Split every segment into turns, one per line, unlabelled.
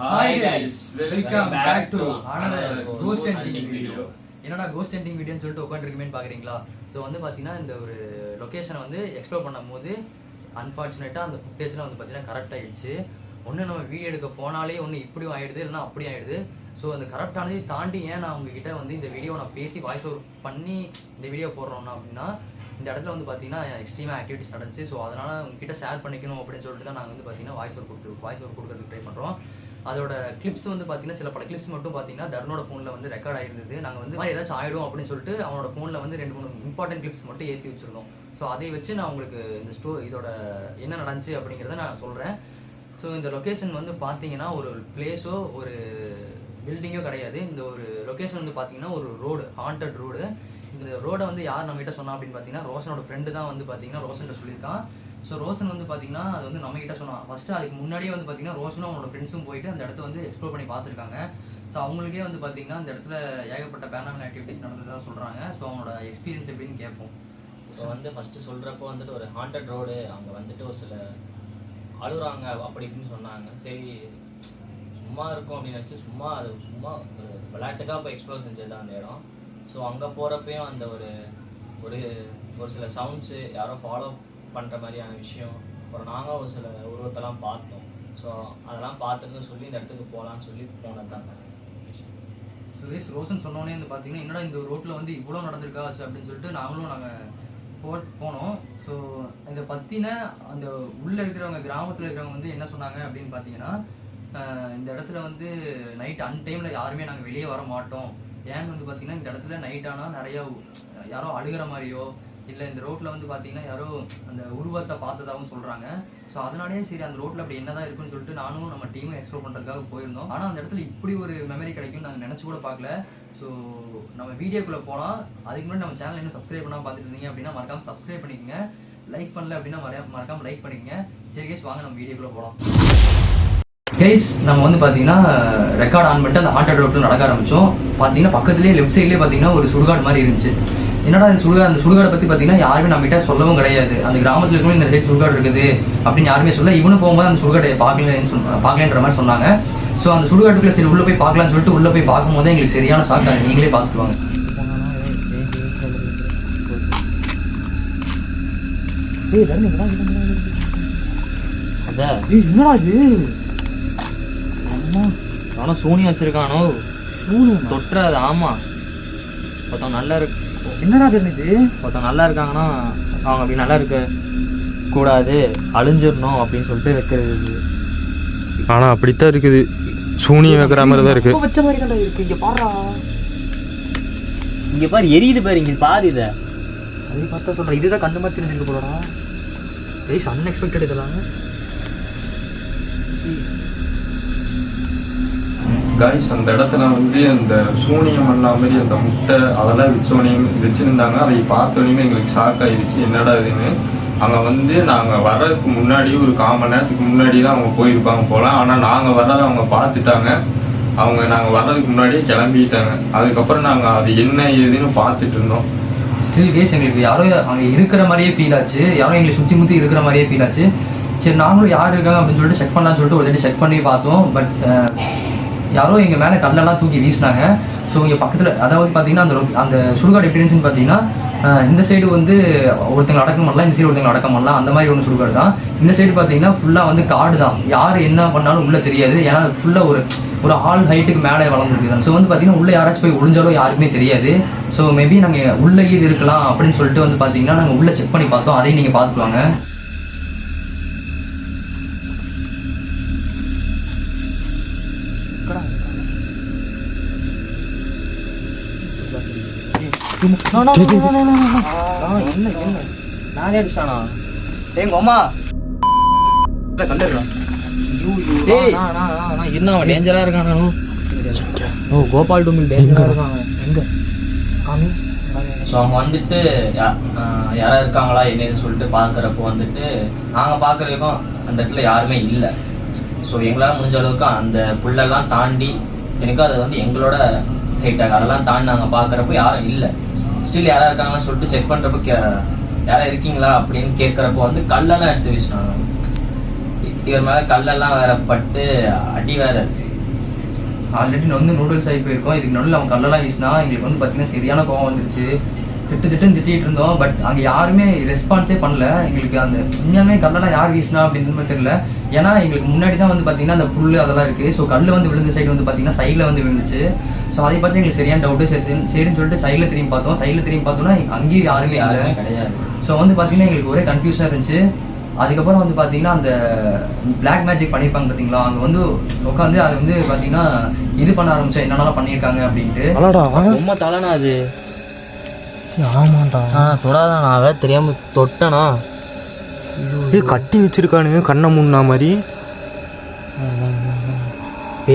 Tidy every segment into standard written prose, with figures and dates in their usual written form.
Hi guys, welcome back to another
ghost
hunting video.
என்னடா cost hunting வீடியோன்னு சொல்லிட்டு உட்காந்துருக்குமேன்னு பார்க்குறீங்களா? ஸோ வந்து பார்த்தீங்கன்னா இந்த ஒரு லொக்கேஷனை வந்து எக்ஸ்ப்ளோர் பண்ணும்போது அன்ஃபார்ச்சுனேட்டாக அந்த ஃபுட்டேஜ்லாம் வந்து பார்த்தீங்கன்னா கரெக்ட் ஆகிடுச்சு. ஒன்று நம்ம வீடியோ எடுக்க போனாலே ஒன்று இப்படியும் ஆகிடுது, இல்லைனா அப்படி ஆகிடுது. ஸோ அந்த கரெக்டானதை தாண்டி ஏன் நான் உங்ககிட்ட வந்து இந்த வீடியோ நான் பேசி வாய்ஸ் ஓவர் பண்ணி இந்த வீடியோ போடுறோன்னா அப்படின்னா, இந்த இடத்துல வந்து பார்த்தீங்கன்னா எக்ஸ்ட்ரீமாக ஆக்டிவிட்டிஸ் நடந்துச்சு. ஸோ அதனால் உங்ககிட்ட ஷேர் பண்ணிக்கணும் அப்படின்னு சொல்லிட்டு தான் நாங்கள் வந்து பார்த்தீங்கன்னா வாய்ஸ் ஓவர் கொடுக்கறதுக்கு ட்ரை பண்ணுறோம். அதோட கிளிப்ஸ் வந்து பார்த்தீங்கன்னா சில பல கிளிப்ஸ் மட்டும் பார்த்தீங்கன்னா தர்னோட ஃபோனில் வந்து ரெக்கார்ட் ஆகிருந்தது. நாங்கள் வந்து மாதிரி ஏதாச்சும் ஆகிடும் அப்படின்னு சொல்லிட்டு அவனோட ஃபோனில் வந்து 2-3 இம்பார்ட்டன்ட் கிளிப்ஸ் மட்டும் ஏற்றி வச்சுருந்தோம். ஸோ அதை வச்சு நான் உங்களுக்கு இந்த இதோட என்ன நடந்துச்சு அப்படிங்கிறத நான் சொல்கிறேன். ஸோ இந்த லொக்கேஷன் வந்து பார்த்தீங்கன்னா ஒரு பிளேஸோ ஒரு பில்டிங்கோ கிடையாது. இந்த ஒரு லொக்கேஷன் வந்து பார்த்தீங்கன்னா ஒரு ரோடு, ஹாண்டட் ரோடு. இந்த ரோடை வந்து யார் நம்மகிட்ட சொன்னா அப்படின்னு பார்த்தீங்கன்னா ரோஷனோட ஃப்ரெண்டு தான் வந்து பார்த்தீங்கன்னா ரோஷன்கிட்ட சொல்லியிருக்கான். ஸோ ரோஷன் வந்து பார்த்தீங்கன்னா அது வந்து நம்மகிட்ட சொன்னான். ஃபஸ்ட்டு அதுக்கு முன்னாடியே வந்து பார்த்தீங்கன்னா ரோஷனும் அவனோட ஃப்ரெண்ட்ஸும் போயிட்டு அந்த இடத்த வந்து எக்ஸ்ப்ளோர் பண்ணி பார்த்துருக்காங்க. ஸோ அவங்களுக்கே வந்து பார்த்தீங்கன்னா அந்த இடத்துல ஏகப்பட்ட பேரானமல் ஆக்டிவிட்டிஸ் நடந்ததாக சொல்கிறாங்க. ஸோ அவனோட எக்ஸ்பீரியன்ஸ் எப்படின்னு கேட்போம்.
ஸோ வந்து ஃபஸ்ட்டு சொல்கிறப்போ வந்துட்டு ஒரு ஹாண்டட் ரோடு, அங்கே வந்துட்டு ஒரு சில அழுகுறாங்க அப்படி இப்படின்னு சொன்னாங்க. சரி சும்மா இருக்கும் அப்படின்னு நினச்சி சும்மா ஒரு விளையாட்டுக்காக போய் எக்ஸ்ப்ளோர் செஞ்சது தான் அந்த இடம். ஸோ அங்கே போகிறப்பையும் அந்த ஒரு சில சவுண்ட்ஸு யாரோ ஃபாலோ பண்ணுற மாதிரியான விஷயம், அப்புறம் நாங்கள் ஒரு சில உருவத்தெல்லாம் பார்த்தோம். ஸோ அதெல்லாம் பார்த்துட்டு சொல்லி இந்த இடத்துக்கு போகலான்னு சொல்லி போனது தான்.
சுரேஷ் ரோஷன் சொன்னோன்னே வந்து பார்த்தீங்கன்னா என்னடா இந்த ரோட்டில் வந்து இவ்வளோ நடந்திருக்காச்சு அப்படின்னு சொல்லிட்டு நாங்கள் போனோம். ஸோ இதை பற்றின அந்த உள்ளே இருக்கிறவங்க, கிராமத்தில் இருக்கிறவங்க வந்து என்ன சொன்னாங்க அப்படின்னு பார்த்தீங்கன்னா, இந்த இடத்துல வந்து நைட் அன்டைமில் யாருமே நாங்கள் வெளியே வர மாட்டோம். ஏன்னு வந்து பார்த்தீங்கன்னா இந்த இடத்துல நைட் ஆனால் நிறையா யாரோ அழுகிற மாதிரியோ இல்லை இந்த ரோட்டில் வந்து பார்த்தீங்கன்னா யாரோ அந்த உருவத்தை பார்த்ததாகவும் சொல்கிறாங்க. ஸோ அதனாலேயே சரி அந்த ரோட்டில் அப்படி என்ன தான் இருக்குன்னு சொல்லிட்டு நானும் நம்ம டீமும் எக்ஸ்ப்ளோர் பண்ணுறதுக்காக போயிருந்தோம். ஆனால் அந்த இடத்துல இப்படி ஒரு மெமரி கிடைக்கும் நாங்கள் நினச்சி கூட பார்க்கல. ஸோ நம்ம வீடியோக்குள்ளே போகலாம். அதுக்கு முன்னாடி நம்ம சேனல் இன்னும் சப்ஸ்கிரைப் பண்ணாமல் பார்த்துட்டு இருந்தீங்க அப்படின்னா மறக்காமல் சப்ஸ்கிரைப் பண்ணிக்கோங்க. லைக் பண்ணல அப்படின்னா மறக்காமல் லைக் பண்ணிக்கோங்க. சரி கேஸ், வாங்க நம்ம வீடியோக்குள்ளே போகலாம். கைஸ், நம்ம வந்து பார்த்தீங்கன்னா ரெக்கார்ட் ஆன் பண்ணிட்டு அந்த ஹாண்டட் ரோட்டில் நடக்க ஆரம்பித்தோம். பார்த்தீங்கன்னா பக்கத்துலேயே லெஃப்ட் சைட்லேயே பார்த்தீங்கன்னா ஒரு சுடுகாடு மாதிரி இருந்துச்சு. என்னடா அந்த சுடுகாடை பற்றி பார்த்தீங்கன்னா யாருமே நம்மகிட்ட சொல்லவும் கிடையாது. அந்த கிராமத்தில் இருக்கவும் இந்த சைடு சுடுகாடு இருக்குது அப்படின்னு யாருமே சொல்ல. இவனு போகும்போது அந்த சுடுகாடை பார்க்கலன்ற மாதிரி சொன்னாங்க. ஸோ அந்த சுடுகாட்டுக்குள்ள சரி உள்ளே போய் பார்க்கலான்னு சொல்லிட்டு உள்ளே போய் பார்க்கும்போது எங்களுக்கு சரியான ஷாக். அது நீங்களே பார்த்துக்குவாங்க.
என்னடா இது? ஆனா சோனி வச்சிருக்கானோ தொட்டுறாது. ஆமா, ஒருத்தவங்க நல்லா இருக்கு.
என்னடா தெரியுது?
ஒருத்தவங்க நல்லா இருக்காங்கன்னா அவங்க அப்படி நல்லா இருக்க கூடாது, அழிஞ்சிடணும் அப்படின்னு சொல்லிட்டு வைக்கிறது.
ஆனா அப்படித்தான் இருக்குது, சூனியம் வைக்கிற மாதிரி தான் இருக்கு.
வச்ச மாதிரி தான் இருக்கு. இங்க பாரு, இங்க பாரு, எரியுது பாரு, இங்க பாரு. இதை
அதை பார்த்தா சொல்றேன், இதுதான் கண்டு மாதிரி தெரிஞ்சிருக்கு போலடா. கைஸ், அன்எக்ஸ்பெக்டட் இதெல்லாம்.
கைஸ், அந்த இடத்துல வந்து அந்த சூனியம் பண்ண மாதிரி அந்த முட்டை அதெல்லாம் வச்சுருந்தாங்க. அதை பார்த்தோன்னே எங்களுக்கு ஷாக் ஆகிடுச்சு, என்னடா இதுன்னு. அங்கே வந்து நாங்கள் வர்றதுக்கு முன்னாடி ஒரு 1/4 மணி நேரத்துக்கு முன்னாடி தான் அவங்க போயிருப்பாங்க போல. ஆனால் நாங்கள் வர்றதை அவங்க பார்த்துட்டாங்க. நாங்கள் வர்றதுக்கு முன்னாடியே கிளம்பிட்டாங்க. அதுக்கப்புறம் நாங்கள் அது என்ன ஏதுன்னு பார்த்துட்டு இருந்தோம்.
ஸ்டில் கேஸ் எங்களுக்கு யாரோ அங்கே இருக்கிற மாதிரியே ஃபீல் ஆச்சு. யாரோ எங்களை சுற்றி முற்றி இருக்கிற மாதிரியே ஃபீல் ஆச்சு. சரி நாங்களும் யார் இருக்காங்க அப்படின்னு சொல்லிட்டு செக் பண்ணலான்னு சொல்லிட்டு ஒரு செக் பண்ணி பார்த்தோம். பட் யாரோ எங்கள் மேலே கல்லெல்லாம் தூக்கி வீசினாங்க. ஸோ இங்கே பக்கத்தில் அதாவது பார்த்தீங்கன்னா அந்த சுடுகாடு எப்படி இருந்துச்சுன்னு பார்த்தீங்கன்னா, இந்த சைடு வந்து ஒருத்தங்க அடக்கம் பண்ணலாம், இந்த சைடு ஒருத்தங்க அடக்கம் பண்ணலாம், அந்த மாதிரி ஒன்று சுடுகாடு தான். இந்த சைடு பார்த்தீங்கன்னா ஃபுல்லாக வந்து காடு தான். யார் என்ன பண்ணாலும் உள்ளே தெரியாது. ஏன்னா அது ஃபுல்லாக ஒரு ஆள் ஹைட்டுக்கு மேலே வளர்ந்துருக்கு. ஸோ வந்து பார்த்தீங்கன்னா உள்ளே யாராச்சும் போய் ஒளிஞ்சாலும் யாருக்குமே தெரியாது. ஸோ மேபி நாங்கள் உள்ளே இது இருக்கலாம் அப்படின்னு சொல்லிட்டு வந்து பார்த்தீங்கன்னா நாங்கள் உள்ளே செக் பண்ணி பார்த்தோம். அதையும் நீங்கள் பார்த்துக்குவாங்க.
நானே அடிச்சானா?
எங்க அம்மா
இருந்தா அவன் டேஞ்சரா இருக்கானோ. ஓ, கோபால் டுமில் டேஞ்சரா இருக்காங்க. எங்க காமி? ஸோ அவங்க வந்துட்டு யாரா இருக்காங்களா என்னன்னு சொல்லிட்டு பார்க்குறப்போ வந்துட்டு நாங்கள் பார்க்குறதுக்கும் அந்த இடத்துல யாருமே இல்லை. ஸோ எங்களால் முடிஞ்ச அளவுக்கு அந்த புல்லெல்லாம் தாண்டி, எனக்கு அது வந்து எங்களோட ஹைட்டாக அதெல்லாம் தாண்டி நாங்கள் பார்க்குறப்போ யாரும் இல்லை. ஸ்டில் யாரா இருக்காங்கன்னு சொல்லிட்டு செக் பண்ணுறப்போ யாரா இருக்கீங்களா அப்படின்னு கேட்குறப்போ வந்து கல்லெல்லாம் எடுத்து வீசினாங்க. இவர் மேலே கல்லெல்லாம் வேற பட்டு அடி வேற
ஆல்ரெடி வந்து நூடுல்ஸ் ஆகி போயிருக்கோம். இதுக்கு நடுவில் அவங்க கல்லெல்லாம் வீசினா எங்களுக்கு வந்து பார்த்தீங்கன்னா சரியான கோவம் வந்துருச்சு. திட்டிகிட்டு இருந்தோம். பட் அங்கே யாருமே ரெஸ்பான்ஸே பண்ணல எங்களுக்கு. அந்த உண்மையாமே கல்லெல்லாம் யார் வீசினா அப்படின்னு தெரியல. ஏன்னா எங்களுக்கு முன்னாடி தான் வந்து பார்த்தீங்கன்னா அந்த புல் அதெல்லாம் இருக்குது. ஸோ கல் வந்து விழுந்த சைடு வந்து பார்த்தீங்கன்னா சைடில் வந்து விழுந்துச்சு. ஸோ அதை பார்த்து எங்களுக்கு சரியான டவுட்டு. சரின்னு சொல்லிட்டு சைடில் திரும்பி பார்த்தோம்னா அங்கேயும் யாருமே இல்லை,
கிடையாது.
ஸோ வந்து பார்த்தீங்கன்னா எங்களுக்கு ஒரே கன்ஃபியூஸாக இருந்துச்சு. அதுக்கப்புறம் வந்து பார்த்தீங்கன்னா அந்த பிளாக் மேஜிக் பண்ணியிருப்பாங்க பார்த்தீங்களா, அங்கே வந்து உட்காந்து அதை வந்து பார்த்தீங்கன்னா இது பண்ண ஆரம்பிச்சோம், என்னென்னலாம் பண்ணியிருக்காங்க அப்படின்ட்டு.
ரொம்ப தலைனா அது.
ஆமாண்டா.
தொடாதான், நான் வேற தெரியாம தொட்டனா.
கட்டி வச்சிருக்கானுங்க கண்ணை முன்னா மாதிரி.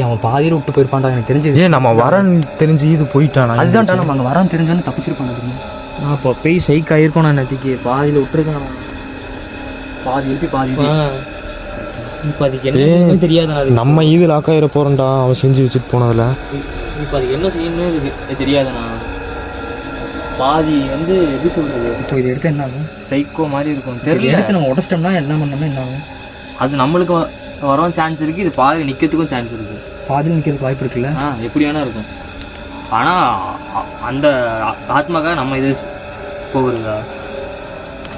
அவன் பாதியில் விட்டு போயிருப்பான்டா எனக்கு தெரிஞ்சு.
நம்ம வரன்னு தெரிஞ்சு இது போயிட்டானா?
அதுதான்டா நம்ம அங்கே வரான்னு தெரிஞ்சு வந்து தப்பிச்சிருப்பாங்க.
நான் இப்போ போய் சைக் ஆகிருக்கோம். நான் நேற்றுக்கு பாதியில் விட்டுருக்கேன்.
பாதி எழுப்பி பாதி
இப்போ அதுக்கு என்ன தெரியாது. அது
நம்ம இது லாக் ஆகிட போகிறோம்டா அவன் செஞ்சு வச்சுட்டு போனதில்.
இப்போ அதுக்கு என்ன செய்யணும்னு இது தெரியாதுண்ணா. பாதி வந்து எப்படி சொல்கிறது,
இப்போ இது எடுத்து என்ன ஆகும்?
சைக்கோ மாதிரி இருக்கும் தெரியல.
எடுத்து நம்ம உடச்சிட்டோம்னா என்ன பண்ணோம்னா என்ன ஆகும்?
அது நம்மளுக்கு வரவும் சான்ஸ் இருக்குது. இது பாதி நிற்கிறதுக்கும் சான்ஸ் இருக்குது.
பாதியில் நிற்கிறதுக்கு வாய்ப்பு இருக்குல்ல?
எப்படி வேணா இருக்கும். ஆனால் அந்த ஆத்மாக்காக நம்ம இது போகிறதா?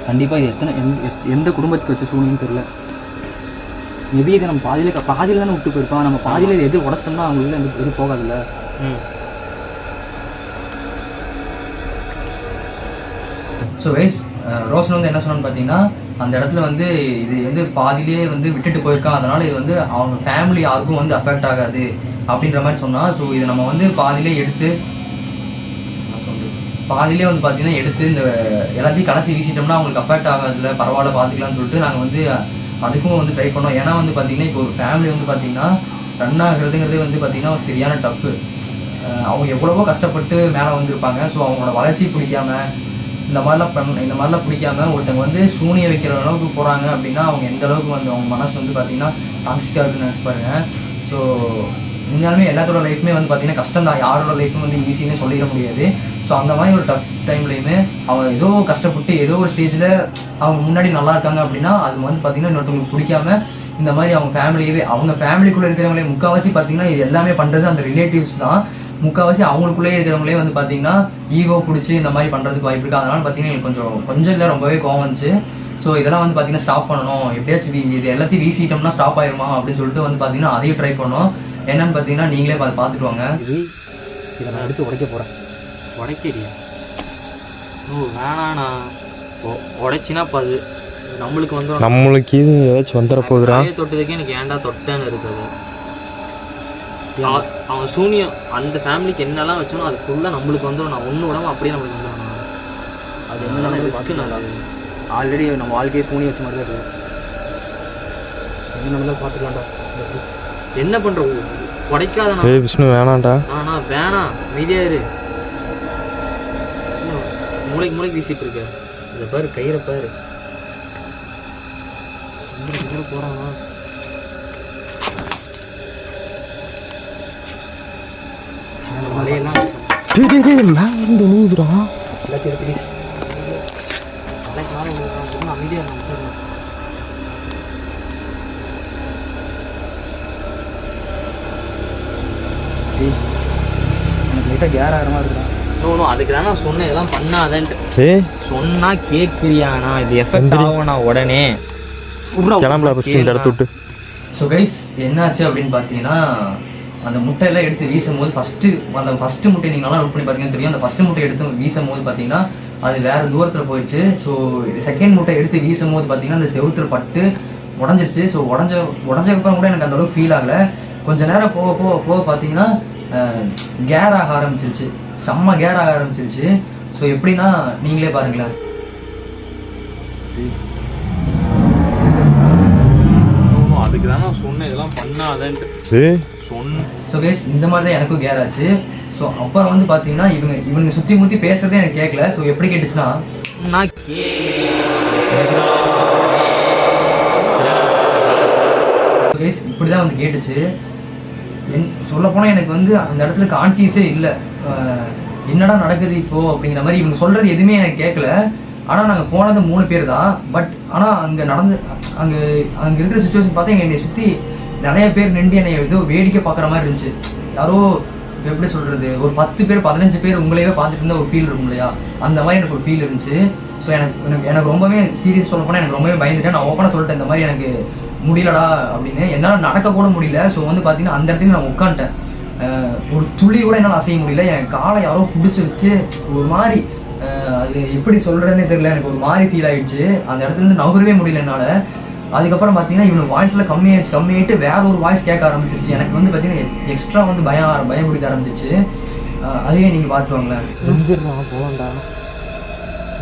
கண்டிப்பாக இது எந்த குடும்பத்துக்கு வச்ச சூழ்நிலைன்னு தெரியல. மேபி இதை நம்ம பாதியில் தானே விட்டு போயிருப்பான். நம்ம பாதியில் எது உடச்சிட்டோம்னா அவங்களுக்கு எந்த இது போகாதுல்ல. ஸோ வைஸ் ரோஷன் வந்து என்ன சொன்னான்னு பார்த்தீங்கன்னா, அந்த இடத்துல வந்து இது வந்து பாதியிலே வந்து விட்டுட்டு போயிருக்கான். அதனால் இது வந்து அவங்க ஃபேமிலி யாருக்கும் வந்து அஃபெக்ட் ஆகாது அப்படின்ற மாதிரி சொன்னால். ஸோ இதை நம்ம வந்து பாதியிலே வந்து பார்த்தீங்கன்னா எடுத்து இந்த எல்லாத்தையும் கணச்சி வீசிட்டோம்னா அவங்களுக்கு அஃபெக்ட் ஆகாதுல்ல, பரவாயில்ல பார்த்துக்கலாம்னு சொல்லிட்டு நாங்கள் வந்து அதுக்கும் வந்து ட்ரை பண்ணோம். ஏன்னா வந்து பார்த்தீங்கன்னா இப்போ ஒரு ஃபேமிலி வந்து பார்த்தீங்கன்னா ரன் ஆகுறதுங்கிறது வந்து பார்த்தீங்கன்னா ஒரு சரியான டஃப்பு. அவங்க எவ்வளவோ கஷ்டப்பட்டு மேலே வந்திருப்பாங்க. ஸோ அவங்களோட வளர்ச்சி பிடிக்காமல் இந்த மாதிரிலாம் பிடிக்காம ஒருத்தவங்க வந்து சூனிய வைக்கிற அளவுக்கு போகிறாங்க அப்படின்னா அவங்க எந்த அளவுக்கு வந்து அவங்க மனசு வந்து பார்த்தீங்கன்னா டாக்ஸிக்காக இருக்குன்னு நினச்சி பாருங்க. ஸோ உண்மையாலுமே எல்லாத்தோட லைஃப்மே வந்து பார்த்தீங்கன்னா கஷ்டம் தான். யாரோட லைஃப்பும் வந்து ஈஸின்னு சொல்லிட முடியாது. ஸோ அந்த மாதிரி ஒரு டஃப் டைம்லையுமே அவங்க ஏதோ கஷ்டப்பட்டு ஏதோ ஒரு ஸ்டேஜில் அவங்க முன்னாடி நல்லா இருக்காங்க அப்படின்னா அது வந்து பார்த்தீங்கன்னா இன்னொருத்தவங்களுக்கு பிடிக்காம இந்த மாதிரி அவங்க ஃபேமிலிக்குள்ளே இருக்கிறவங்களே முக்கால்வாசி பார்த்தீங்கன்னா இது எல்லாமே பண்ணுறது அந்த ரிலேட்டிவ்ஸ் தான். முக்கால்வாசி அவங்களுக்குள்ளே இருக்கிறவங்களே வந்து பார்த்தீங்கன்னா ஈகோ பிடிச்சி இந்த மாதிரி பண்ணுறதுக்கு வாய்ப்பு இருக்குது. அதனால் பார்த்தீங்கன்னா எனக்கு கொஞ்சம் இல்லை ரொம்பவே கோவம் வந்துச்சு. ஸோ இதெல்லாம் வந்து பார்த்தீங்கன்னா ஸ்டாப் பண்ணணும், எப்படியாச்சும் இது எல்லாத்தையும் வீசிட்டோம்னா ஸ்டாப் ஆயிருமா அப்படின்னு சொல்லிட்டு வந்து பார்த்தீங்கன்னா அதையும் ட்ரை பண்ணோம். என்னன்னு பார்த்தீங்கன்னா நீங்களே பார்த்துட்டு வாங்க.
இதை நான் எடுத்து உடைக்க போகிறேன். உடைக்கிறியா? வேணாண்ணா. உடைச்சினா இப்போ அது நம்மளுக்கு வந்து
நம்மளுக்கு இது ஏதாச்சும் வந்துட போகுதுடா.
தொட்டதுக்கு எனக்கு ஏன்டா தொட்டேன்னு இருக்குது. அவன் சூனியம் அந்த ஃபேமிலிக்கு என்னெல்லாம் வச்சோனோ அது ஃபுல்லாக நம்மளுக்கு வந்துடும். நான் ஒன்று விடாமல் அப்படியே நம்மளுக்கு வந்துடும். அது என்னென்ன ரிஸ்க்கு நல்லது.
ஆல்ரெடி நம்ம வாழ்க்கையை சூனி வச்ச மாதிரி தான் இருக்குது. என்ன பார்த்துக்கலாம்டா.
என்ன பண்ணுற உடைக்காத
விஷ்ணு வேணாண்டா.
வேணாம் மீதியா இரு. மூளைக்கு வீசிட்டு இருக்க. இதை பாரு கயிறை பாரு. போகிறான் மலையெல்லாம்
மேலே ஊதுடா.
எல்லாத்தையும் ப்ளீஸ் அமைதியாக
எனக்கு லைட்டாக கேர் ஆகிற மாதிரி இருக்குடா.
இன்னும் அதுக்கு தான் நான் சொன்னேன் இதெல்லாம் பண்ணாதன்ட்டு. சொன்னா கேட்குறியாண்ணா? இது எஃபெக்ட் ஆகும்ண்ணா உடனே
கிளம்பல ஃபஸ்ட்டு இந்த இடத்த விட்டு.
ஸோ கைஸ் என்னாச்சு அப்படின்னு பார்த்தீங்கன்னா அந்த முட்டையெல்லாம் எடுத்து வீசும் போது ஃபஸ்ட்டு முட்டை நீங்கள் நல்லா நோட் பண்ணி பார்த்தீங்கன்னா தெரியும். அந்த ஃபஸ்ட்டு முட்டை எடுத்து வீசும் போது பார்த்தீங்கன்னா அது வேறு தூரத்தில் போயிடுச்சு. ஸோ செகண்ட் முட்டை எடுத்து வீசும் போது பார்த்தீங்கன்னா அந்த செவுத்துல பட்டு உடஞ்சிருச்சு. ஸோ உடஞ்சதுக்கப்புறம் கூட எனக்கு அந்தளவுக்கு ஃபீல் ஆகலை. கொஞ்சம் நேரம் போக பார்த்தீங்கன்னா கேர் ஆக ஆரம்பிச்சிருச்சு, செம்ம கேர் ஆக ஆரம்பிச்சிருச்சு. ஸோ எப்படின்னா நீங்களே பாருங்களேன்.
அதுக்கு தான் நான் சொன்னேன் இதெல்லாம் பண்ணாதன்ட்டு சொன்னேன்.
ஸோ கைஸ் இந்த மாதிரி தான் எனக்கும் கேர் ஆச்சு. ஸோ அப்புறம் வந்து பார்த்தீங்கன்னா இவனுங்க சுற்றி முற்றி பேசுறதே எனக்கு கேட்கல. ஸோ எப்படி கேட்டுச்சுன்னா
நான்
கைஸ் இப்படி தான் வந்து கேட்டுச்சு. சொல்லப்போனால் எனக்கு வந்து அந்த இடத்துல கான்சியஸே இல்லை. என்னடா நடக்குது இப்போது அப்படிங்கிற மாதிரி இவங்க சொல்கிறது எதுவுமே எனக்கு கேட்கல. ஆனால் நாங்கள் போனது 3 பேர் தான். பட் ஆனால் அங்கே இருக்கிற சுச்சுவேஷன் பார்த்தா என்னை சுற்றி நிறைய பேர் நின்று என்னை ஏதோ வேடிக்கை பார்க்குற மாதிரி இருந்துச்சு. யாரோ எப்படி சொல்கிறது, ஒரு 10 பேர் 15 பேர் உங்களையே பார்த்துட்டு இருந்தால் ஒரு ஃபீல் இருக்கும் இல்லையா, அந்த மாதிரி எனக்கு ஒரு ஃபீல் இருந்துச்சு. ஸோ எனக்கு ரொம்பவே சீரியஸ் சொல்ல போனால் எனக்கு ரொம்பவே பயந்துட்டேன். நான் ஓப்பனாக சொல்லிட்டேன், இந்த மாதிரி எனக்கு முடியலடா அப்படின்னு. என்னால் நடக்க கூட முடியல. ஸோ வந்து பார்த்தீங்கன்னா அந்த இடத்துக்கு நான் உட்காந்துட்டேன். ஒரு துளி கூட என்னால் அசைய முடியல. என் காலை யாரோ பிடிச்சி வச்சு ஒரு மாதிரி, அது எப்படி சொல்கிறேன்னே தெரியல, எனக்கு ஒரு மாதிரி ஃபீல் ஆகிடுச்சு. அந்த இடத்துலேருந்து நகரவே முடியல என்னால். அதுக்கப்புறம் பார்த்தீங்கன்னா இவனுக்கு வாய்ஸில் கம்மியாகிட்டு வேற ஒரு வாய்ஸ் கேட்க ஆரம்பிச்சிருச்சு. எனக்கு வந்து பார்த்தீங்கன்னா எக்ஸ்ட்ரா வந்து பயம் பிடிக்க ஆரம்பிச்சிச்சு. அதையே நீங்கள் பார்த்துவாங்களேன்.
போகண்டா,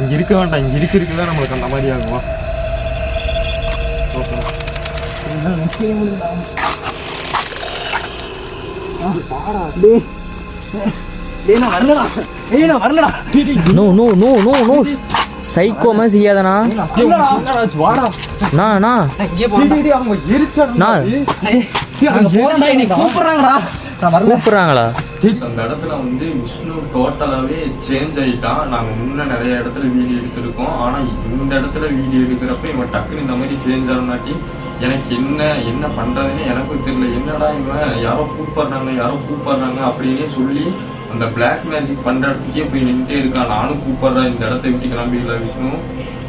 இங்கே இருக்க வேண்டாம், இங்கே இருக்குதான் நம்மளுக்கு அந்த மாதிரி ஆகும்.
சைக்கோ மாதிரி செய்யாதண்ணா. கூப்பிடுறாங்களா?
அந்த இடத்துல வந்து விஷ்ணு டோட்டலாவே சேஞ்ச் ஆயிட்டான். நாங்க முன்ன நிறைய இடத்துல வீடியோ எடுத்திருக்கோம். ஆனா இந்த இடத்துல வீடியோ எடுக்கிறப்ப இவன் டக்குன்னு இந்த மாதிரி சேஞ்ச் ஆனாட்டி எனக்கு என்ன பண்றதுன்னு எனக்கும் தெரியல. என்னடா இவன் யாரோ கூப்பிடுறாங்க அப்படின்னு சொல்லி அந்த பிளாக் மேஜிக் பண்ற இடத்துக்கே போய் நின்றுட்டே இருக்கான். நானும் கூப்பிடுறேன், இந்த இடத்த விட்டு கிளம்பிடல விஷ்ணு,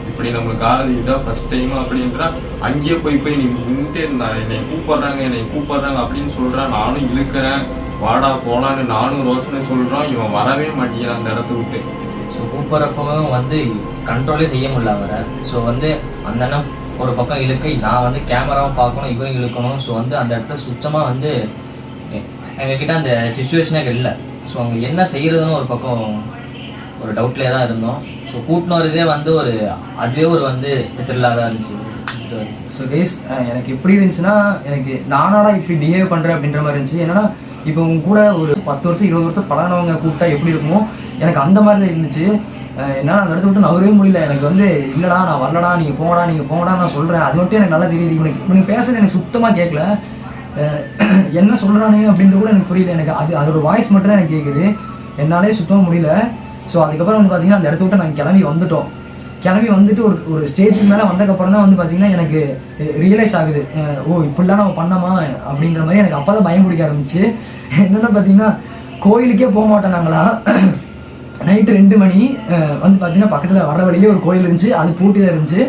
இப்படி நம்மளுக்கு ஆகுது, இதான் ஃபர்ஸ்ட் டைம் அப்படின்றா. அங்கேயே போய் நீ நின்றுட்டே இருந்தா. என்னை கூப்பிடுறாங்க அப்படின்னு சொல்றான். நானும் இழுக்கிறேன், வாடா போலான்னு நானும் ரோஷனை சொல்றான். இவன் வரவே மாட்டேங்கிறான் அந்த இடத்த விட்டு.
ஸோ கூப்பிட்றப்பவும் வந்து கண்ட்ரோலே செய்ய முடியல அவரை. ஸோ வந்து அந்த அண்ணன் ஒரு பக்கம் இழுக்க, நான் வந்து கேமராவும் பார்க்கணும், இவரும் இழுக்கணும். ஸோ வந்து அந்த இடத்துல சுத்தமாக வந்து எங்ககிட்ட அந்த சுச்சுவேஷனே இல்லை. ஸோ அவங்க என்ன செய்யறதுன்னு ஒரு பக்கம் ஒரு டவுட்லேயே தான் இருந்தோம். ஸோ கூட்டின்னு வரதே வந்து அதுவே ஒரு வந்து த்ரில்லாக தான் இருந்துச்சு.
ஸோ கேஸ் எனக்கு எப்படி இருந்துச்சுன்னா, எனக்கு நானாடா இப்படி பிஹேவ் பண்ணுறேன் அப்படின்ற மாதிரி இருந்துச்சு. ஏன்னா இப்போ உங்க கூட ஒரு 10 வருஷம் 20 வருஷம் பழகினவங்க கூப்பிட்டா எப்படி இருக்குமோ எனக்கு அந்த மாதிரி தான் இருந்துச்சு. என்னால் அந்த இடத்த விட்டு நகரவே முடியல. எனக்கு வந்து இல்லைடா நான் வரலடா, நீங்கள் போங்கடா நான் சொல்கிறேன். அது மட்டும் எனக்கு நல்லா தெரியுது. இவனுக்கு பேசுறது எனக்கு சுத்தமாக கேட்கல. என்ன சொல்கிறானே அப்படின்றது கூட எனக்கு புரியல. எனக்கு அதோட வாய்ஸ் மட்டும் தான் எனக்கு கேட்குது. என்னாலே சுத்தமாக முடியல. ஸோ அதுக்கப்புறம் வந்து பார்த்தீங்கன்னா அந்த இடத்த விட்டு நாங்கள் கிளம்பி வந்துட்டு ஒரு ஸ்டேஜுக்கு மேலே வந்ததுக்கப்புறம் தான் வந்து பார்த்தீங்கன்னா எனக்கு ரியலைஸ் ஆகுது, ஓ இப்படிலாம் நம்ம பண்ணோமா அப்படின்ற மாதிரி. எனக்கு அப்போ தான் பயம் பிடிக்க ஆரம்பிச்சு. என்னென்னா பார்த்தீங்கன்னா கோயிலுக்கே போக மாட்டோம் நாங்களாம். நைட்டு 2 மணி வந்து பார்த்தீங்கன்னா பக்கத்தில் வர வழியிலே ஒரு கோயில் இருந்துச்சு, அது பூட்டி தான் இருந்துச்சு.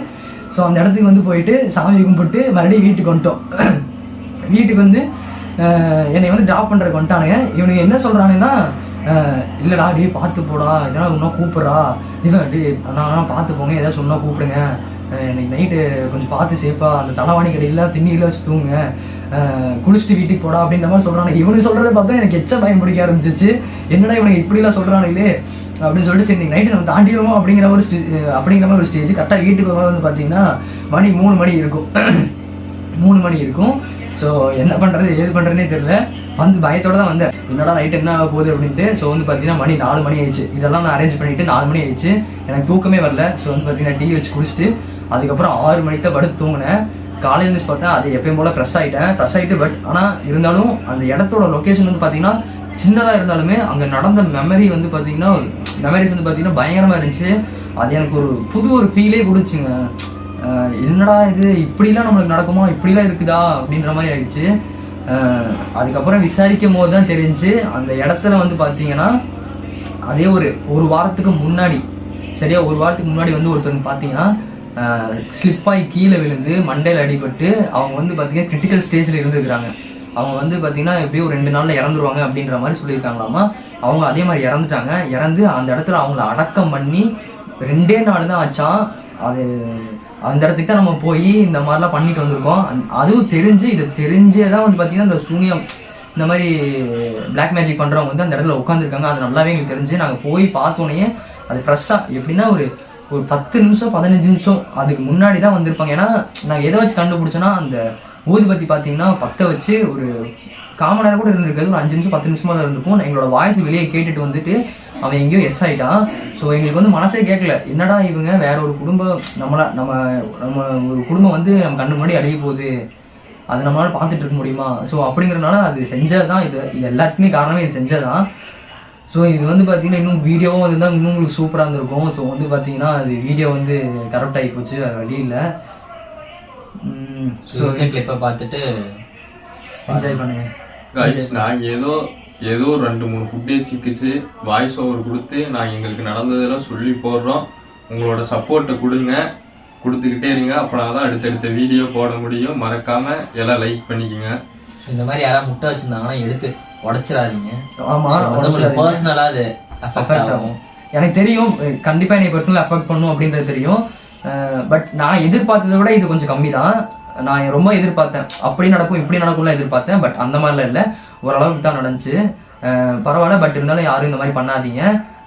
ஸோ அந்த இடத்துக்கு வந்து போயிட்டு சாமி கும்பிட்டு மறுபடியும் வீட்டுக்கு வந்துட்டோம். வீட்டுக்கு வந்து என்னை வந்து ட்ராப் பண்ணுறதுக்கு வந்துட்டானுங்க. இவனுக்கு என்ன சொல்கிறானுங்கன்னா, இல்லைடா டே பார்த்து போடா, இதெல்லாம் இன்னும் கூப்பிட்றா, இவன் டே நான் பார்த்து போங்க, ஏதாச்சும் சொன்னால் கூப்பிடுங்க, இன்னைக்கு நைட்டு கொஞ்சம் பார்த்து சேஃபாக அந்த தலைவாணி கடையில் திண்ணியில் வச்சு தூங்க, குளிச்சுட்டு வீட்டுக்கு போடா அப்படின்ற மாதிரி சொல்கிறாங்க. இவனுக்கு சொல்கிறத பார்த்தா எனக்கு எச்ச பயம் பிடிக்க ஆரம்பிச்சிச்சு. என்னடா இவனுக்கு இப்படிலாம் சொல்கிறானுங்களே அப்படின்னு சொல்லிட்டு சரி நைட்டு நம்ம தாண்டிடுவோம் அப்படிங்கிற மாதிரி ஒரு ஸ்டேஜ். கரெக்டாக வீட்டுக்கு வந்து பார்த்தீங்கன்னா மணி 3 மணி இருக்கும். 3 மணி இருக்கும். ஸோ என்ன பண்ணுறது ஏது பண்ணுறதுனே தெரியல. வந்து பயத்தோடு தான் வந்தேன், என்னடா நைட்டு என்ன ஆக போகுது அப்படின்ட்டு. ஸோ வந்து பார்த்தீங்கன்னா மணி 4 மணி ஆயிடுச்சு. இதெல்லாம் நான் அரேஞ்ச் பண்ணிவிட்டு 4 மணி ஆயிடுச்சு. எனக்கு தூக்கமே வரல. ஸோ வந்து பார்த்தீங்கன்னா டீ வச்சு குடிச்சிட்டு அதுக்கப்புறம் 6 மணிக்கு தான் படுத்து தூங்கினேன். காலையில் எழுந்துச்சு பார்த்தேன், அது எப்பயும் போல் ஃப்ரெஷ் ஆகிட்டு பட் ஆனால் இருந்தாலும் அந்த இடத்தோட லொக்கேஷன் வந்து பார்த்தீங்கன்னா சின்னதாக இருந்தாலுமே அங்கே நடந்த மெமரிஸ் வந்து பார்த்தீங்கன்னா பயங்கரமாக இருந்துச்சு. அது எனக்கு ஒரு ஃபீலே கொடுச்சுங்க. என்னடா இது இப்படிலாம் நம்மளுக்கு நடக்குமா, இப்படிலாம் இருக்குதா அப்படின்ற மாதிரி ஆயிடுச்சு. அதுக்கப்புறம் விசாரிக்கும் போது தான் தெரிஞ்சு அந்த இடத்துல வந்து பார்த்தீங்கன்னா அதே ஒரு வாரத்துக்கு முன்னாடி, சரியா ஒரு வாரத்துக்கு முன்னாடி வந்து ஒருத்தவங்க பார்த்தீங்கன்னா ஸ்லிப்பாகி கீழே விழுந்து மண்டையில் அடிபட்டு அவங்க வந்து பார்த்தீங்கன்னா கிரிட்டிக்கல் ஸ்டேஜில் இருந்துருக்குறாங்க. அவங்க வந்து பார்த்தீங்கன்னா எப்படியும் ஒரு 2 நாளில் இறந்துருவாங்க அப்படின்ற மாதிரி சொல்லியிருக்காங்களாமா. அவங்க அதே மாதிரி இறந்துட்டாங்க. இறந்து அந்த இடத்துல அவங்கள அடக்கம் பண்ணி 2 நாள் தான் ஆச்சான். அது அந்த இடத்துக்கு தான் நம்ம போய் இந்த மாதிரிலாம் பண்ணிட்டு வந்திருக்கோம். அதுவும் இதை தெரிஞ்சே தான் வந்து பார்த்தீங்கன்னா இந்த சூனியம் இந்த மாதிரி பிளாக் மேஜிக் பண்ணுறவங்க வந்து அந்த இடத்துல உட்காந்துருக்காங்க. அது நல்லாவே எங்களுக்கு தெரிஞ்சு நாங்கள் போய் பார்த்தோன்னே அது ஃப்ரெஷ்ஷாக எப்படின்னா ஒரு 10 நிமிஷம் 15 நிமிஷம் அதுக்கு முன்னாடி தான் வந்திருப்பாங்க. ஏன்னா நாங்கள் எதை வச்சு கண்டுபிடிச்சோன்னா அந்த ஊதுபத்தி பார்த்தீங்கன்னா பற்ற வச்சு ஒரு காமன் நேரம் கூட இருந்திருக்காது, ஒரு 5 நிமிஷம் 10 நிமிஷமாக தான் இருந்திருக்கும். எங்களோட வாய்ஸ் வெளியே கேட்டுட்டு வந்துட்டு அவன் எங்கேயோ எஸ் ஆகிட்டான். ஸோ எங்களுக்கு வந்து மனசே கேட்கல, என்னடா இவங்க வேற ஒரு குடும்பம் நம்ம ஒரு குடும்பம் வந்து நம்ம கண்ணு முன்னாடி அழிய போகுது, அது நம்மளால பார்த்துட்டு இருக்க முடியுமா? ஸோ அப்படிங்கிறனால அது செஞ்சதான் இது எல்லாத்துக்குமே காரணமே இது செஞ்சதான். ஸோ இது வந்து பார்த்தீங்கன்னா இன்னும் வீடியோவும் அதுதான் இன்னும் உங்களுக்கு சூப்பராக இருந்திருக்கும். ஸோ வந்து பார்த்தீங்கன்னா அது வீடியோ வந்து கரெக்ட் ஆகி போச்சு, வேறு வழி இல்லை.
ஸோ கிளிப்பை பார்த்துட்டு
என்ஜாய் பண்ணுங்க
கைஸ் நாங்க ஏதோ 2-3 ஃபுட்டேஜ் சிக்கிச்சு வாய்ஸ் ஓவர் கொடுத்து நாங்கள் எங்களுக்கு நடந்ததெல்லாம் சொல்லி போடுறோம். உங்களோட சப்போர்ட்டை கொடுங்க, கொடுத்துக்கிட்டே இருங்க. அப்படின்னா தான் அடுத்தடுத்த வீடியோ போட முடியும். மறக்காம எல்லாம் லைக் பண்ணிக்கோங்க.
இந்த மாதிரி யாராவது முட்டை வச்சிருந்தாங்கன்னா எடுத்து உடைச்சிடாதீங்க.
ஆமா,
பர்சனலா அது அஃபெக்ட் ஆகும்.
எனக்கு தெரியும், கண்டிப்பா என்னை பர்சனலா அஃபெக்ட் பண்ணும் அப்படின்றது தெரியும். பட் நான் எதிர்பார்த்ததை விட இது கொஞ்சம் கம்மி தான். நான் ரொம்ப எதிர்பார்த்தேன், அப்படி நடக்கும் இப்படி நடக்கும்லாம் எதிர்பார்த்தேன். பட் அந்த மாதிரிலாம் இல்லை, ஓரளவுக்கு தான் நடந்துச்சு. பரவாயில்ல. பட் இருந்தாலும் யாரும் இந்த மாதிரி பண்ணாதீங்க.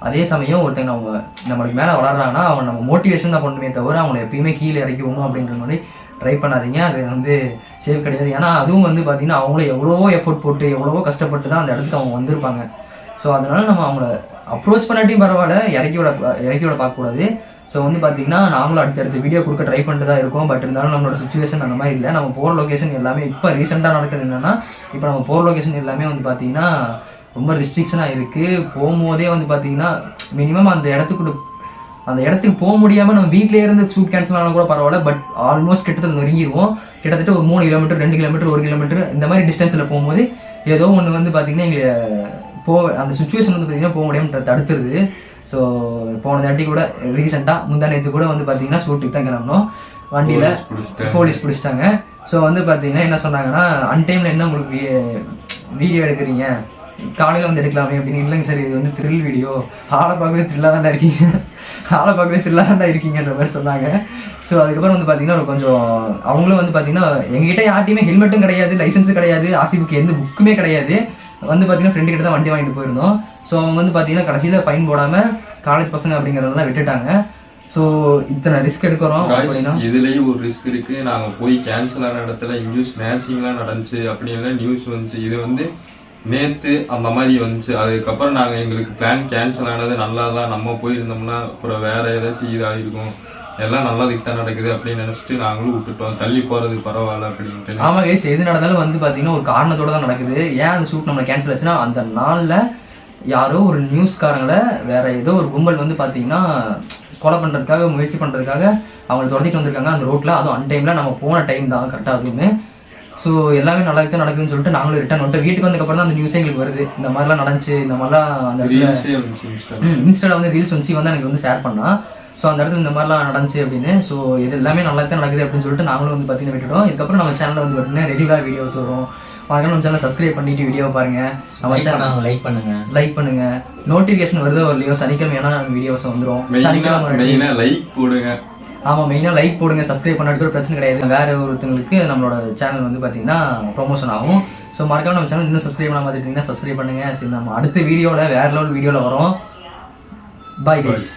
அதே சமயம் ஒருத்தங்க அவங்க நம்மளுக்கு மேலே வளர்றாங்கன்னா அவங்க நம்ம மோட்டிவேஷன் தான் பண்ணுமே தவிர அவங்களை எப்பயுமே கீழே இறக்கி விடணும் அப்படின்ற மாதிரி ட்ரை பண்ணாதீங்க. அது வந்து சேஃப் கிடையாது. ஏன்னா அதுவும் வந்து பார்த்தீங்கன்னா அவங்களும் எவ்வளவோ எஃபோர்ட் போட்டு எவ்வளவோ கஷ்டப்பட்டு தான் அந்த இடத்துக்கு அவங்க வந்திருப்பாங்க. ஸோ அதனால நம்ம அவங்கள அப்ரோச் பண்ணாட்டியும் பரவாயில்ல, இறக்கி விட பார்க்கக்கூடாது. ஸோ வந்து பார்த்தீங்கன்னா நாங்களும் அடுத்தடுத்த வீடியோ கொடுக்க ட்ரை பண்ணிட்டு தான் இருக்கோம். பட் இருந்தாலும் நம்மளோட சுச்சுவேஷன் அந்த மாதிரி இல்லை. நம்ம போகிற லொக்கேஷன் எல்லாமே இப்போ ரீசெண்டாக நடக்குது என்னன்னா, இப்போ நம்ம போகிற லொக்கேஷன் எல்லாமே வந்து பார்த்தீங்கன்னா ரொம்ப ரெஸ்ட்ரிக்ஷனாக இருக்குது. போகும்போதே வந்து பார்த்தீங்கன்னா மினிமம் அந்த இடத்துக்கு போக முடியாமல் நம்ம வீட்டிலே இருந்து ஷூட் கேன்சல் ஆனால் கூட பரவாயில்ல. பட் ஆல்மோஸ்ட் கிட்டத்தட்ட நெருங்கிடுவோம். கிட்டத்தட்ட ஒரு 3 கிலோமீட்டர் 2 கிலோமீட்டர் 1 கிலோமீட்டர் இந்த மாதிரி டிஸ்டன்ஸில் போகும்போது ஏதோ ஒன்று வந்து பார்த்தீங்கன்னா எங்களை அந்த சுச்சுவேஷன் வந்து பார்த்தீங்கன்னா போக முடியாமல் தடுத்துருது. ஸோ போன தாட்டி கூட ரீசெண்டாக முந்தா நேற்று கூட வந்து பார்த்தீங்கன்னா ஷூட்டுக்கு தான் கிளம்பணும். வண்டியில் போலீஸ் பிடிச்சிட்டாங்க. ஸோ வந்து பார்த்தீங்கன்னா என்ன சொன்னாங்கன்னா, அன்டைமில் என்ன உங்களுக்கு வீடியோ எடுக்கிறீங்க, காலையில் வந்து எடுக்கலாமே அப்படின்னு. இல்லைங்க சார், இது வந்து த்ரில் வீடியோ, ஆளை பார்க்கவே த்ரில்லாக தானே இருக்கீங்கன்ற மாதிரி சொன்னாங்க. ஸோ அதுக்கப்புறம் வந்து பார்த்தீங்கன்னா கொஞ்சம் அவங்களும் வந்து பார்த்தீங்கன்னா எங்ககிட்ட யார்ட்டையுமே ஹெல்மெட்டும் கிடையாது, லைசன்ஸும் கிடையாது, ஆர்சி எந்த புக்குமே கிடையாது. வந்து பார்த்தீங்கன்னா ஃப்ரெண்டு கிட்ட தான் வண்டி வாங்கிட்டு போயிருந்தோம். ஸோ அவங்க வந்து பார்த்தீங்கன்னா கடைசியில் ஃபைன் போடாமல் காலேஜ் பசங்க அப்படிங்கிறதெல்லாம் விட்டுட்டாங்க. ஸோ இத்தனை ரிஸ்க் எடுக்கிறோம் அப்படின்னா
இதுலேயும் ஒரு ரிஸ்க் இருக்கு. நாங்கள் போய் கேன்சல் ஆன இடத்துல இங்கேயும் ஸ்நாச்சிங்லாம் நடந்துச்சு அப்படின்லாம் நியூஸ் வந்துச்சு. இது வந்து நேற்று அந்த மாதிரி வந்துச்சு. அதுக்கப்புறம் நாங்கள் எங்களுக்கு பிளான் கேன்சல் ஆனது நல்லா தான், நம்ம போயிருந்தோம்னா அப்புறம் வேற ஏதாச்சும் இதாகிருக்கும், எல்லாம் நல்லதுக்கு தான் நடக்குது அப்படின்னு நினைச்சிட்டு நாங்களும் விட்டுட்டோம். தள்ளி போறது பரவாயில்ல அப்படின்ட்டு.
ஆமா கைஸ், எது நடந்தாலும் வந்து பாத்தீங்கன்னா ஒரு காரணத்தோட தான் நடக்குது. ஏன் அந்த ஷூட் நம்ம கேன்சல் ஆச்சுன்னா, அந்த நாள்ல யாரோ ஒரு நியூஸ்காரங்களை வேற ஏதோ ஒரு கும்பல் வந்து பாத்தீங்கன்னா கொலை பண்றதுக்காக முயற்சி பண்றதுக்காக அவங்களை துரத்திட்டு வந்திருக்காங்க அந்த ரோட்ல. அதுவும் அன்டைம்ல நம்ம போன டைம் தான் கரெக்டா. அதுவுமே ஸோ எல்லாமே நல்லா தான் நடக்குதுன்னு சொல்லிட்டு நாங்களும் ரிட்டர்ன் வந்துட்டு வீட்டுக்கு வந்ததுக்கப்புறம் தான் அந்த நியூஸே எங்களுக்கு வருது. இந்த மாதிரிலாம் நடந்துச்சு, இந்த மாதிரிலாம் அந்த இன்ஸ்டால வந்து ரீல்ஸ் வந்து எனக்கு வந்து ஷேர் பண்ணா. ஸோ அந்த இடத்துல இந்த மாதிரிலாம் நடந்துச்சு அப்படின்னு. ஸோ இது எல்லாமே நல்லா தான் நடக்குது அப்படின்னு சொல்லிட்டு நாங்களும் வந்து பார்த்தீங்கன்னா விட்டுட்டோம். இதுக்கப்புறம் நம்ம சேனலில் வந்து பார்த்தீங்கன்னா ரெகுலராக வீடியோஸ் வரும். மறக்காம நம்ம சேனலை சப்ஸ்கிரைப் பண்ணிட்டு வீடியோ பாருங்க. நம்ம சேனல் லைக் பண்ணுங்க. நோட்டிஃபிகேஷன் வருதோ வரலையோ சனிக்கிழமை ஏன்னா வீடியோஸ் வந்துடும்.
சனிக்கிழமை லைக் போடுங்க.
ஆமாம், மெயினாக லைக் போடுங்க. சப்ஸ்கிரைப் பண்ணாட்டு ஒரு பிரச்சனை கிடையாது. வேற ஒருத்தங்களுக்கு நம்மளோட சேனல் வந்து பார்த்தீங்கன்னா ப்ரொமோஷன் ஆகும். ஸோ மறக்காம நம்ம சேனல் இன்னும் சப்ஸ்கிரைப் பண்ணாமல் பார்த்துட்டீங்கன்னா சப்ஸ்கிரைப் பண்ணுங்க. சரி, நம்ம அடுத்த வீடியோவில் வேற லெவல் வீடியோவில் வரோம். Bye guys.